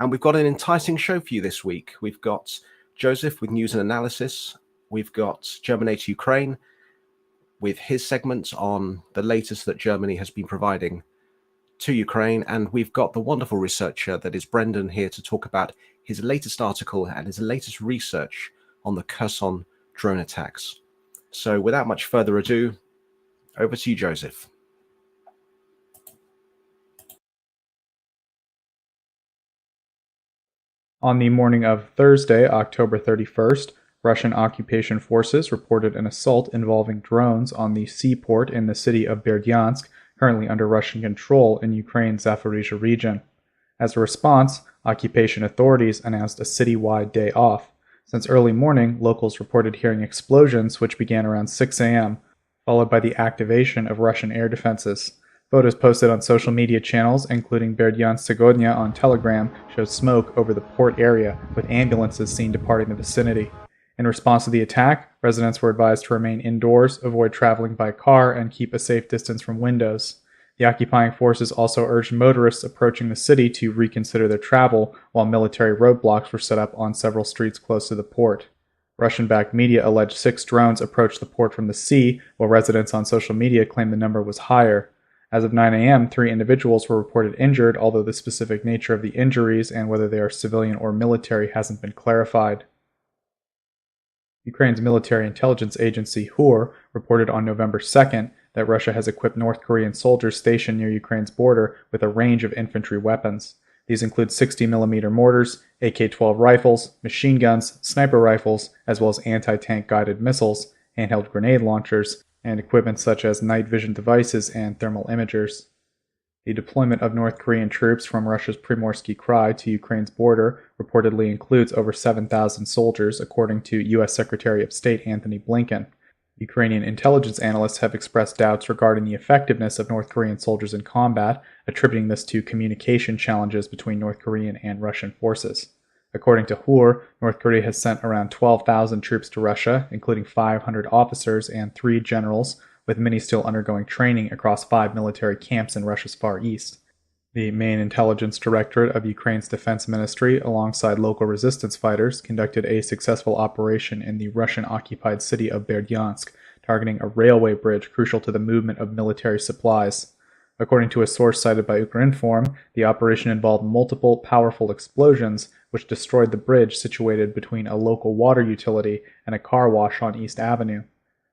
And we've got an enticing show for you this week. We've got Joseph with news and analysis. We've got Germinate Ukraine with his segment on the latest that Germany has been providing to Ukraine. And we've got the wonderful researcher that is Brendan here to talk about his latest article and his latest research on the Kherson drone attacks. So without much further ado, over to you, Joseph. On the morning of Thursday, October 31st, Russian occupation forces reported an assault involving drones on the seaport in the city of Berdyansk, currently under Russian control in Ukraine's Zaporizhia region. As a response, occupation authorities announced a citywide day off. Since early morning, locals reported hearing explosions which began around 6 a.m., followed by the activation of Russian air defenses. Photos posted on social media channels, including Berdyansk Segodnya on Telegram, showed smoke over the port area, with ambulances seen departing the vicinity. In response to the attack, residents were advised to remain indoors, avoid traveling by car, and keep a safe distance from windows. The occupying forces also urged motorists approaching the city to reconsider their travel, while military roadblocks were set up on several streets close to the port. Russian-backed media alleged 6 drones approached the port from the sea, while residents on social media claimed the number was higher. As of 9 a.m., 3 individuals were reported injured, although the specific nature of the injuries and whether they are civilian or military hasn't been clarified. Ukraine's military intelligence agency, HUR, reported on November 2nd that Russia has equipped North Korean soldiers stationed near Ukraine's border with a range of infantry weapons. These include 60mm mortars, AK-12 rifles, machine guns, sniper rifles, as well as anti-tank guided missiles, handheld grenade launchers, and equipment such as night vision devices and thermal imagers. The deployment of North Korean troops from Russia's Primorsky Krai to Ukraine's border reportedly includes over 7,000 soldiers, according to U.S. Secretary of State Antony Blinken. Ukrainian intelligence analysts have expressed doubts regarding the effectiveness of North Korean soldiers in combat, attributing this to communication challenges between North Korean and Russian forces. According to HUR, North Korea has sent around 12,000 troops to Russia, including 500 officers and 3 generals, with many still undergoing training across 5 military camps in Russia's Far East. The main intelligence directorate of Ukraine's defense ministry, alongside local resistance fighters, conducted a successful operation in the Russian-occupied city of Berdyansk, targeting a railway bridge crucial to the movement of military supplies. According to a source cited by Ukrinform, the operation involved multiple powerful explosions, which destroyed the bridge situated between a local water utility and a car wash on East Avenue.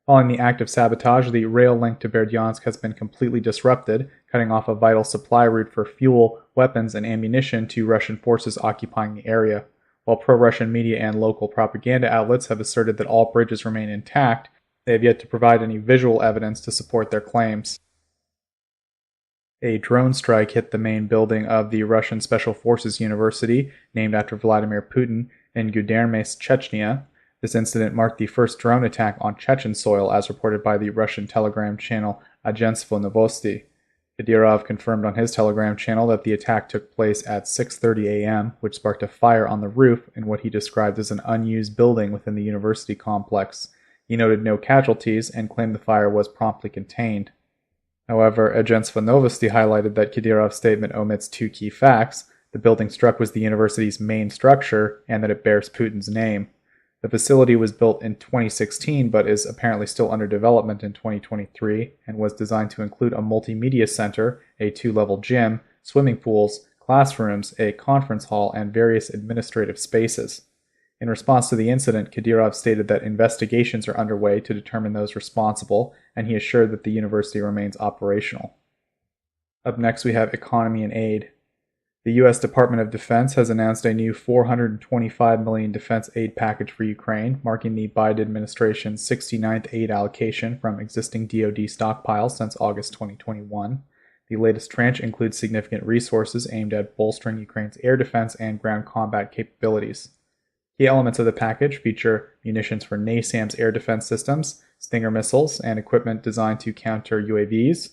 Following the act of sabotage, the rail link to Berdyansk has been completely disrupted, cutting off a vital supply route for fuel, weapons, and ammunition to Russian forces occupying the area. While pro-Russian media and local propaganda outlets have asserted that all bridges remain intact, they have yet to provide any visual evidence to support their claims. A drone strike hit the main building of the Russian Special Forces University, named after Vladimir Putin, in Gudermes, Chechnya. This incident marked the first drone attack on Chechen soil, as reported by the Russian Telegram channel Agentstvo Novosti. Kadyrov confirmed on his Telegram channel that the attack took place at 6:30 a.m., which sparked a fire on the roof in what he described as an unused building within the university complex. He noted no casualties and claimed the fire was promptly contained. However, Agentstvo Novosti highlighted that Kadyrov's statement omits 2 key facts: the building struck was the university's main structure, and that it bears Putin's name. The facility was built in 2016 but is apparently still under development in 2023 and was designed to include a multimedia center, a 2-level gym, swimming pools, classrooms, a conference hall, and various administrative spaces. In response to the incident, Kadyrov stated that investigations are underway to determine those responsible, and he assured that the university remains operational. Up next, we have economy and aid. The U.S. Department of Defense has announced a new $425 million defense aid package for Ukraine, marking the Biden administration's 69th aid allocation from existing DoD stockpiles since August 2021. The latest tranche includes significant resources aimed at bolstering Ukraine's air defense and ground combat capabilities. Key elements of the package feature munitions for NASAMS air defense systems, Stinger missiles, and equipment designed to counter UAVs.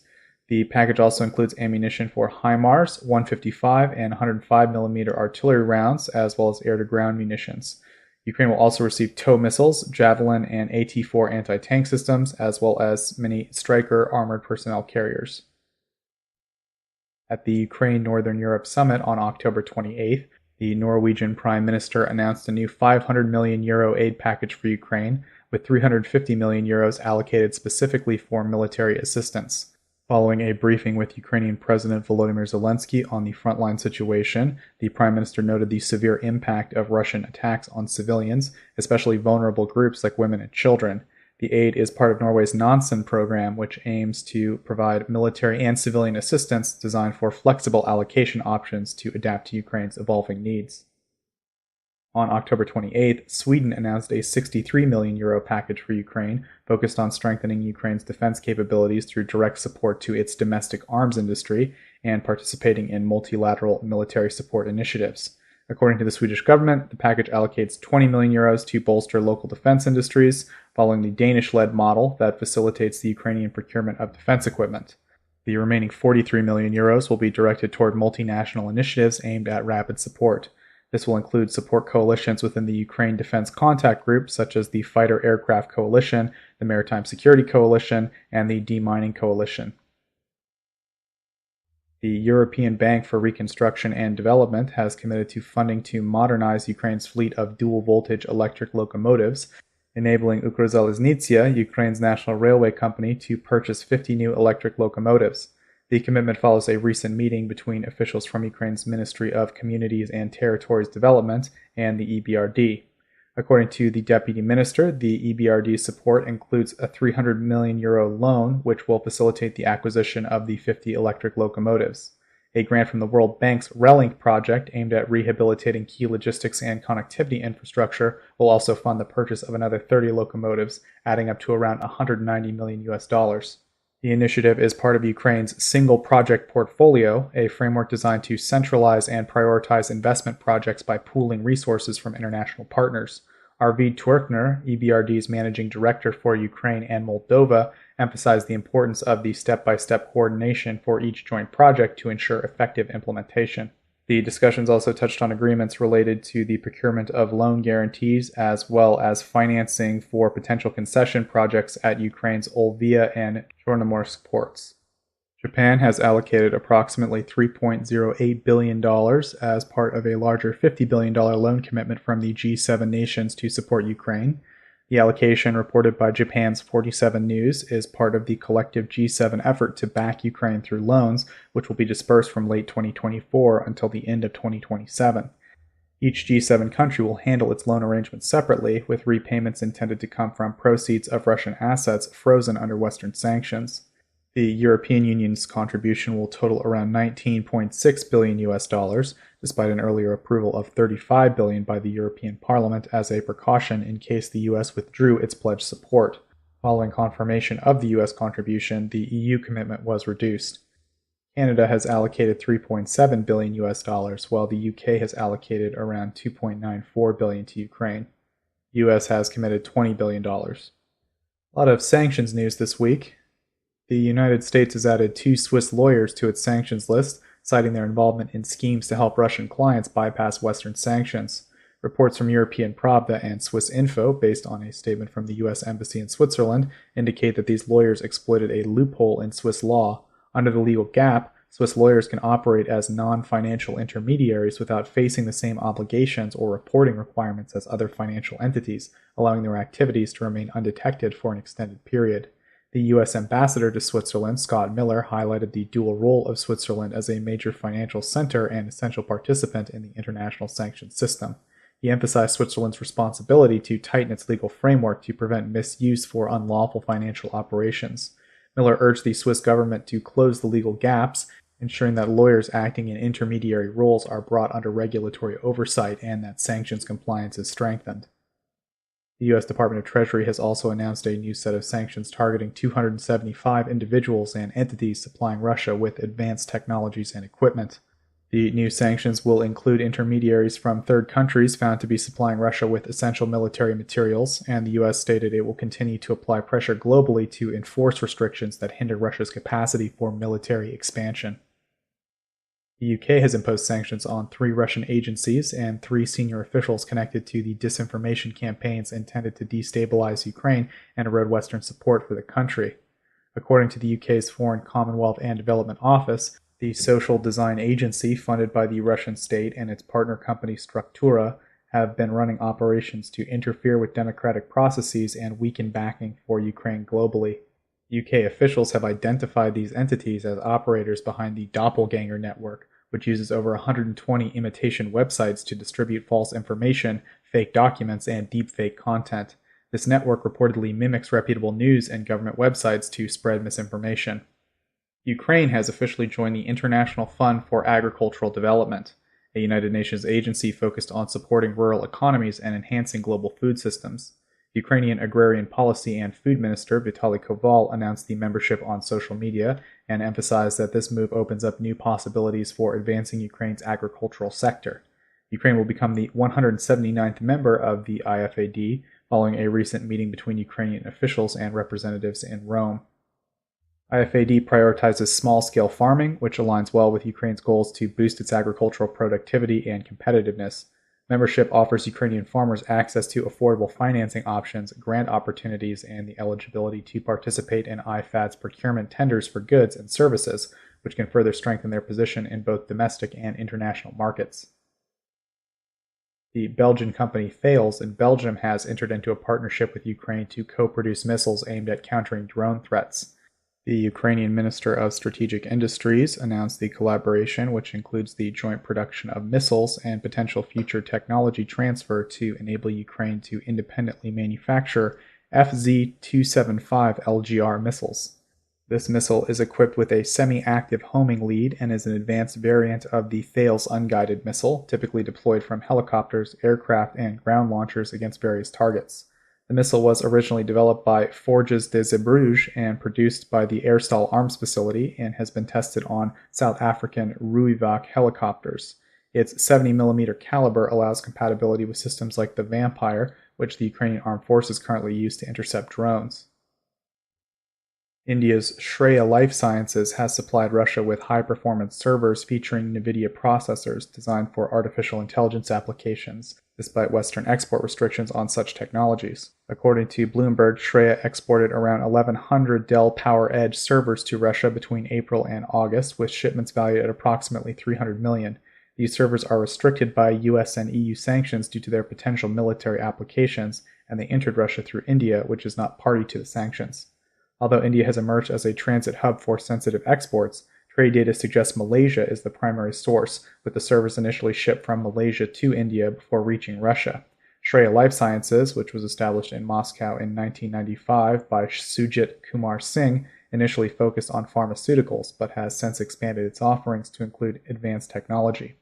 The package also includes ammunition for HIMARS, 155 and 105mm artillery rounds, as well as air-to-ground munitions. Ukraine will also receive TOW missiles, Javelin, and AT-4 anti-tank systems, as well as many Stryker armored personnel carriers. At the Ukraine Northern Europe Summit on October 28th, The Norwegian Prime Minister announced a new €500 million aid package for Ukraine, with €350 million allocated specifically for military assistance. Following a briefing with Ukrainian President Volodymyr Zelensky on the frontline situation, the Prime Minister noted the severe impact of Russian attacks on civilians, especially vulnerable groups like women and children. The aid is part of Norway's Nansen program, which aims to provide military and civilian assistance designed for flexible allocation options to adapt to Ukraine's evolving needs. On October 28th, Sweden announced a €63 million package for Ukraine, focused on strengthening Ukraine's defense capabilities through direct support to its domestic arms industry and participating in multilateral military support initiatives. According to the Swedish government, the package allocates €20 million to bolster local defense industries, following the Danish-led model that facilitates the Ukrainian procurement of defense equipment. The remaining €43 million will be directed toward multinational initiatives aimed at rapid support. This will include support coalitions within the Ukraine Defense Contact Group, such as the Fighter Aircraft Coalition, the Maritime Security Coalition, and the Demining Coalition. The European Bank for Reconstruction and Development has committed to funding to modernize Ukraine's fleet of dual-voltage electric locomotives, enabling Ukrzaliznytsia, Ukraine's national railway company, to purchase 50 new electric locomotives. The commitment follows a recent meeting between officials from Ukraine's Ministry of Communities and Territories Development and the EBRD. According to the Deputy Minister, the EBRD's support includes a €300 million loan, which will facilitate the acquisition of the 50 electric locomotives. A grant from the World Bank's RELINK project, aimed at rehabilitating key logistics and connectivity infrastructure, will also fund the purchase of another 30 locomotives, adding up to around $190 million. The initiative is part of Ukraine's Single Project Portfolio, a framework designed to centralize and prioritize investment projects by pooling resources from international partners. Arvid Turkner, EBRD's managing director for Ukraine and Moldova, emphasized the importance of the step-by-step coordination for each joint project to ensure effective implementation. The discussions also touched on agreements related to the procurement of loan guarantees, as well as financing for potential concession projects at Ukraine's Olvia and Chornomorsk ports. Japan has allocated approximately $3.08 billion as part of a larger $50 billion loan commitment from the G7 nations to support Ukraine. The allocation, reported by Japan's 47 News, is part of the collective G7 effort to back Ukraine through loans, which will be dispersed from late 2024 until the end of 2027. Each G7 country will handle its loan arrangements separately, with repayments intended to come from proceeds of Russian assets frozen under Western sanctions. The European Union's contribution will total around $19.6 billion, despite an earlier approval of $35 billion by the European Parliament as a precaution in case the US withdrew its pledged support. Following confirmation of the US contribution, the EU commitment was reduced. Canada has allocated $3.7 billion, while the UK has allocated around $2.94 billion to Ukraine. The US has committed $20 billion. A lot of sanctions news this week. The United States has added 2 Swiss lawyers to its sanctions list, citing their involvement in schemes to help Russian clients bypass Western sanctions. Reports from European Pravda and Swiss Info, based on a statement from the U.S. Embassy in Switzerland, indicate that these lawyers exploited a loophole in Swiss law. Under the legal gap, Swiss lawyers can operate as non-financial intermediaries without facing the same obligations or reporting requirements as other financial entities, allowing their activities to remain undetected for an extended period. The U.S. ambassador to Switzerland, Scott Miller, highlighted the dual role of Switzerland as a major financial center and essential participant in the international sanctions system. He emphasized Switzerland's responsibility to tighten its legal framework to prevent misuse for unlawful financial operations. Miller urged the Swiss government to close the legal gaps, ensuring that lawyers acting in intermediary roles are brought under regulatory oversight and that sanctions compliance is strengthened. The U.S. Department of Treasury has also announced a new set of sanctions targeting 275 individuals and entities supplying Russia with advanced technologies and equipment. The new sanctions will include intermediaries from third countries found to be supplying Russia with essential military materials, and the U.S. stated it will continue to apply pressure globally to enforce restrictions that hinder Russia's capacity for military expansion. The UK has imposed sanctions on 3 Russian agencies and 3 senior officials connected to the disinformation campaigns intended to destabilize Ukraine and erode Western support for the country. According to the UK's Foreign, Commonwealth and Development Office, The social design agency, funded by the Russian state and its partner company Struktura, have been running operations to interfere with democratic processes and weaken backing for Ukraine globally. UK officials have identified these entities as operators behind the Doppelganger network, which uses over 120 imitation websites to distribute false information, fake documents, and deepfake content. This network reportedly mimics reputable news and government websites to spread misinformation. Ukraine has officially joined the International Fund for Agricultural Development, a United Nations agency focused on supporting rural economies and enhancing global food systems. Ukrainian Agrarian Policy and Food Minister Vitaly Koval announced the membership on social media and emphasized that this move opens up new possibilities for advancing Ukraine's agricultural sector. Ukraine will become the 179th member of the IFAD following a recent meeting between Ukrainian officials and representatives in Rome. IFAD prioritizes small-scale farming, which aligns well with Ukraine's goals to boost its agricultural productivity and competitiveness. Membership offers Ukrainian farmers access to affordable financing options, grant opportunities, and the eligibility to participate in IFAD's procurement tenders for goods and services, which can further strengthen their position in both domestic and international markets. The Belgian company Thales in Belgium has entered into a partnership with Ukraine to co-produce missiles aimed at countering drone threats. The Ukrainian Minister of Strategic Industries announced the collaboration, which includes the joint production of missiles and potential future technology transfer to enable Ukraine to independently manufacture FZ-275 LGR missiles. This missile is equipped with a semi-active homing lead and is an advanced variant of the Thales unguided missile, typically deployed from helicopters, aircraft, and ground launchers against various targets. The missile was originally developed by Forges de Zeebrugge and produced by the Airstal Arms facility and has been tested on South African Ruivac helicopters. Its 70mm caliber allows compatibility with systems like the Vampire, which the Ukrainian Armed Forces currently use to intercept drones. India's Shreya Life Sciences has supplied Russia with high-performance servers featuring NVIDIA processors designed for artificial intelligence applications, despite Western export restrictions on such technologies. According to Bloomberg, Shreya exported around 1,100 Dell PowerEdge servers to Russia between April and August, with shipments valued at approximately $300 million. These servers are restricted by US and EU sanctions due to their potential military applications, and they entered Russia through India, which is not party to the sanctions. Although India has emerged as a transit hub for sensitive exports, trade data suggests Malaysia is the primary source, with the servers initially shipped from Malaysia to India before reaching Russia. Shreya Life Sciences, which was established in Moscow in 1995 by Sujit Kumar Singh, initially focused on pharmaceuticals, but has since expanded its offerings to include advanced technology.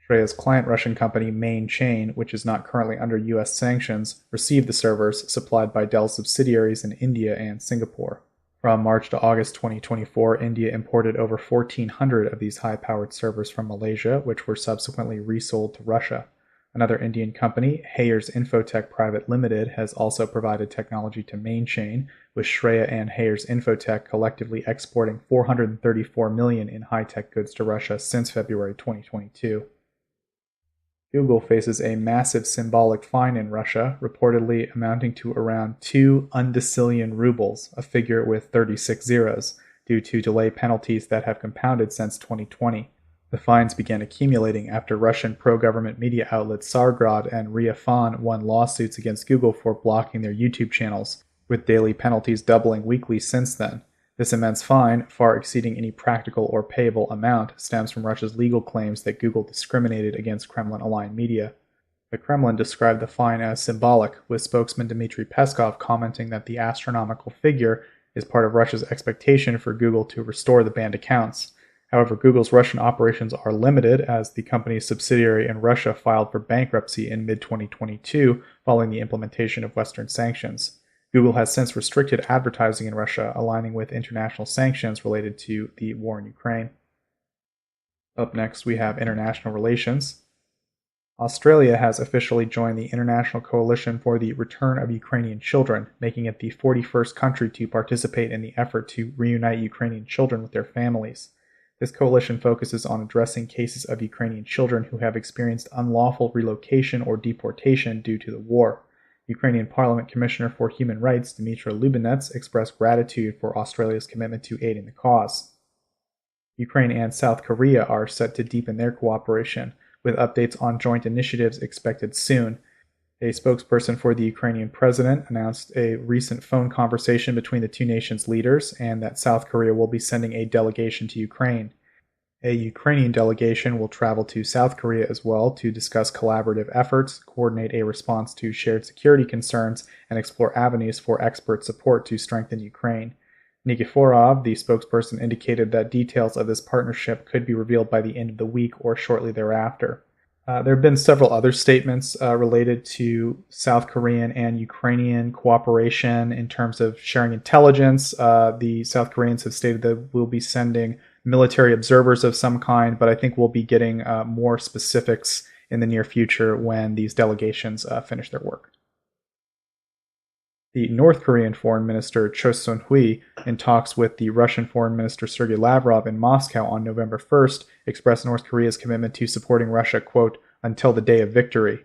Shreya's client Russian company Main Chain, which is not currently under US sanctions, received the servers supplied by Dell subsidiaries in India and Singapore. From March to August 2024, India imported over 1,400 of these high-powered servers from Malaysia, which were subsequently resold to Russia. Another Indian company, Hayers Infotech Private Limited, has also provided technology to Main Chain, with Shreya and Hayers Infotech collectively exporting $434 million in high-tech goods to Russia since February 2022. Google faces a massive symbolic fine in Russia, reportedly amounting to around 2 undecillion rubles, a figure with 36 zeros, due to delay penalties that have compounded since 2020. The fines began accumulating after Russian pro-government media outlets Tsargrad and Riafan won lawsuits against Google for blocking their YouTube channels, with daily penalties doubling weekly since then. This immense fine, far exceeding any practical or payable amount, stems from Russia's legal claims that Google discriminated against Kremlin-aligned media. The Kremlin described the fine as symbolic, with spokesman Dmitry Peskov commenting that the astronomical figure is part of Russia's expectation for Google to restore the banned accounts. However, Google's Russian operations are limited, as the company's subsidiary in Russia filed for bankruptcy in mid-2022 following the implementation of Western sanctions. Google has since restricted advertising in Russia, aligning with international sanctions related to the war in Ukraine. Up next, we have international relations. Australia has officially joined the International Coalition for the Return of Ukrainian Children, making it the 41st country to participate in the effort to reunite Ukrainian children with their families. This coalition focuses on addressing cases of Ukrainian children who have experienced unlawful relocation or deportation due to the war. Ukrainian Parliament Commissioner for Human Rights Dmytro Lubinets expressed gratitude for Australia's commitment to aiding the cause. Ukraine and South Korea are set to deepen their cooperation, with updates on joint initiatives expected soon. A spokesperson for the Ukrainian president announced a recent phone conversation between the two nations' leaders and that South Korea will be sending a delegation to Ukraine. A Ukrainian delegation will travel to South Korea as well to discuss collaborative efforts, coordinate a response to shared security concerns, and explore avenues for expert support to strengthen Ukraine. Nikiforov, the spokesperson, indicated that details of this partnership could be revealed by the end of the week or shortly thereafter. There have been several other statements related to South Korean and Ukrainian cooperation in terms of sharing intelligence. The South Koreans have stated that we'll be sending military observers of some kind, but I think we'll be getting more specifics in the near future when these delegations finish their work. The North Korean Foreign Minister Cho Sun-hui, in talks with the Russian Foreign Minister Sergei Lavrov in Moscow on November 1st, expressed North Korea's commitment to supporting Russia, quote, until the day of victory.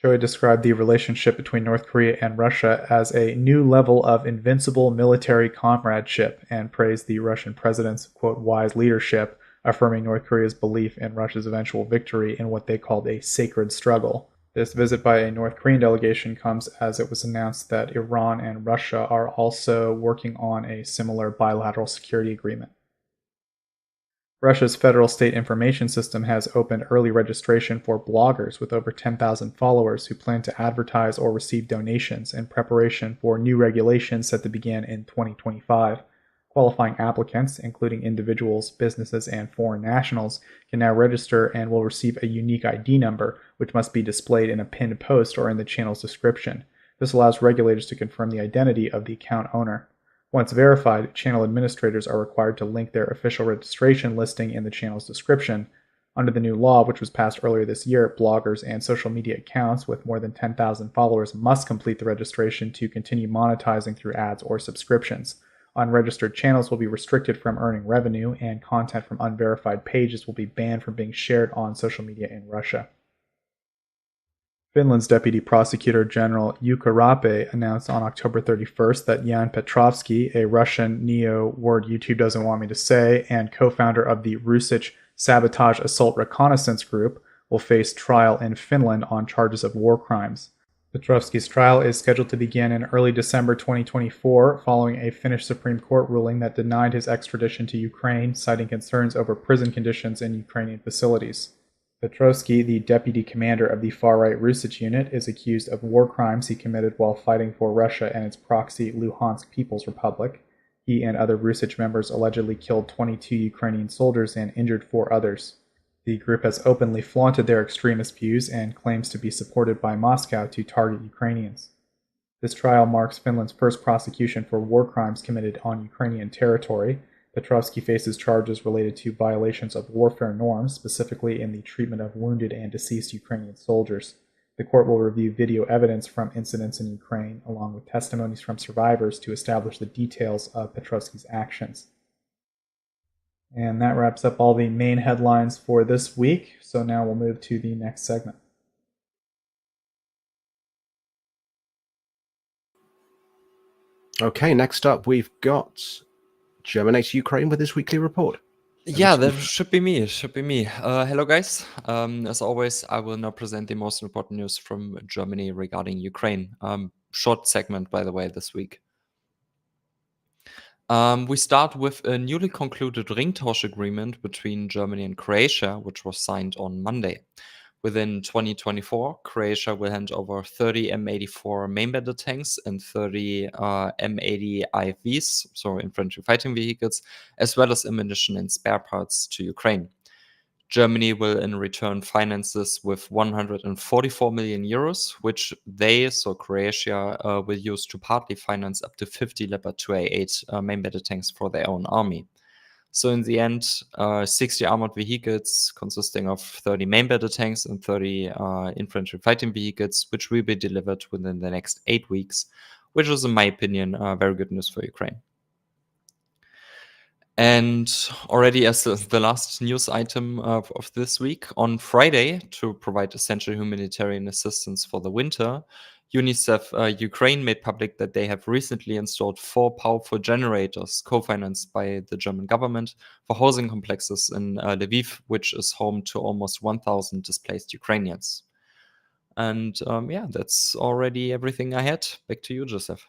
Choi described the relationship between North Korea and Russia as a new level of invincible military comradeship and praised the Russian president's, quote, wise leadership, affirming North Korea's belief in Russia's eventual victory in what they called a sacred struggle. This visit by a North Korean delegation comes as it was announced that Iran and Russia are also working on a similar bilateral security agreement. Russia's Federal State Information System has opened early registration for bloggers with over 10,000 followers who plan to advertise or receive donations in preparation for new regulations set to begin in 2025. Qualifying applicants, including individuals, businesses, and foreign nationals, can now register and will receive a unique ID number, which must be displayed in a pinned post or in the channel's description. This allows regulators to confirm the identity of the account owner. Once verified, channel administrators are required to link their official registration listing in the channel's description. Under the new law, which was passed earlier this year, bloggers and social media accounts with more than 10,000 followers must complete the registration to continue monetizing through ads or subscriptions. Unregistered channels will be restricted from earning revenue, and content from unverified pages will be banned from being shared on social media in Russia. Finland's Deputy Prosecutor General Jukka Rape announced on October 31st that Jan Petrovsky, a Russian neo-word YouTube doesn't want me to say, and co-founder of the Rusich Sabotage Assault Reconnaissance Group, will face trial in Finland on charges of war crimes. Petrovsky's trial is scheduled to begin in early December 2024, following a Finnish Supreme Court ruling that denied his extradition to Ukraine, citing concerns over prison conditions in Ukrainian facilities. Petrovsky, the deputy commander of the far-right Rusich unit, is accused of war crimes he committed while fighting for Russia and its proxy Luhansk People's Republic. He and other Rusich members allegedly killed 22 Ukrainian soldiers and injured 4 others. The group has openly flaunted their extremist views and claims to be supported by Moscow to target Ukrainians. This trial marks Finland's first prosecution for war crimes committed on Ukrainian territory. Petrovsky faces charges related to violations of warfare norms, specifically in the treatment of wounded and deceased Ukrainian soldiers. The court will review video evidence from incidents in Ukraine, along with testimonies from survivors to establish the details of Petrovsky's actions. And that wraps up all the main headlines for this week. So now we'll move to the next segment. Okay, next up we've got Germinate Ukraine with his weekly report. Yeah, that should be me. Hello, guys. As always, I will now present the most important news from Germany regarding Ukraine. Short segment, by the way, this week. We start with a newly concluded Ringtausch agreement between Germany and Croatia, which was signed on Monday. Within 2024, Croatia will hand over 30 M84 main battle tanks and 30 M80 IFVs, so infantry fighting vehicles, as well as ammunition and spare parts to Ukraine. Germany will in return finance this with 144 million euros, which they, so Croatia, will use to partly finance up to 50 Leopard 2A8 main battle tanks for their own army. So in the end, 60 armored vehicles consisting of 30 main battle tanks and 30 infantry fighting vehicles, which will be delivered within the next 8 weeks, which is, in my opinion, very good news for Ukraine. And already as the last news item of this week, on Friday, to provide essential humanitarian assistance for the winter, UNICEF Ukraine made public that they have recently installed 4 powerful generators co-financed by the German government for housing complexes in Lviv, which is home to almost 1,000 displaced Ukrainians. And yeah, that's already everything I had. Back to you, Joseph.